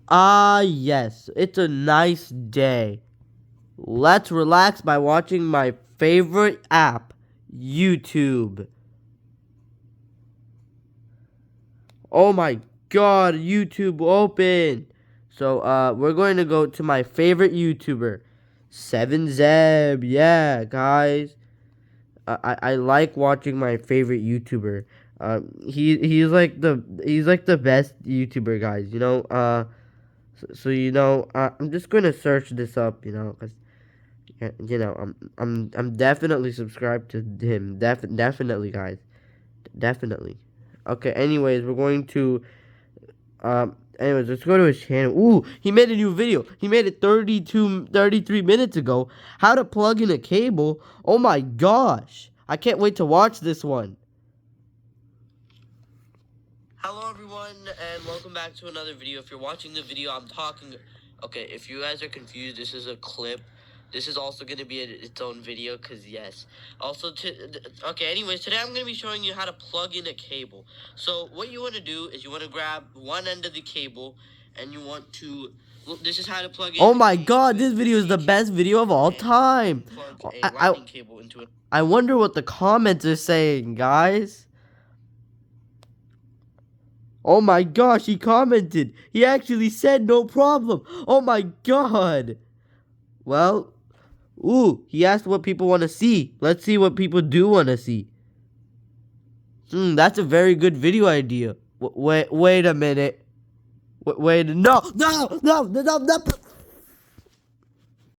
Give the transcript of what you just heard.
Ah, yes, it's a nice day. Let's relax by watching my favorite app, YouTube. Oh my god, YouTube open. So, we're going to go to my favorite YouTuber, 7Zeb. Yeah, guys. I like watching my favorite YouTuber. He's like the best YouTuber, guys. I'm just gonna search this up. Cause I'm definitely subscribed to him. Definitely, guys. Definitely. Okay. Anyways, we're going to Anyways, let's go to his channel. Ooh, he made a new video. He made it 33 minutes ago. How to plug in a cable. Oh my gosh. I can't wait to watch this one. Hello everyone, and welcome back to another video. If you're watching the video, I'm talking... Okay, if you guys are confused, this is a clip. This is also going to be its own video, because yes. Okay, anyways, today I'm going to be showing you how to plug in a cable. So, what you want to do is you want to grab one end of the cable, and you want to... Look, this is how to plug in... Oh my god, this video is the best video of all time. I wonder what the comments are saying, guys. Oh my gosh, he commented. He actually said no problem. Oh my god. Well, he asked what people want to see. Let's see what people do want to see. That's a very good video idea. Wait a minute. Wait, no.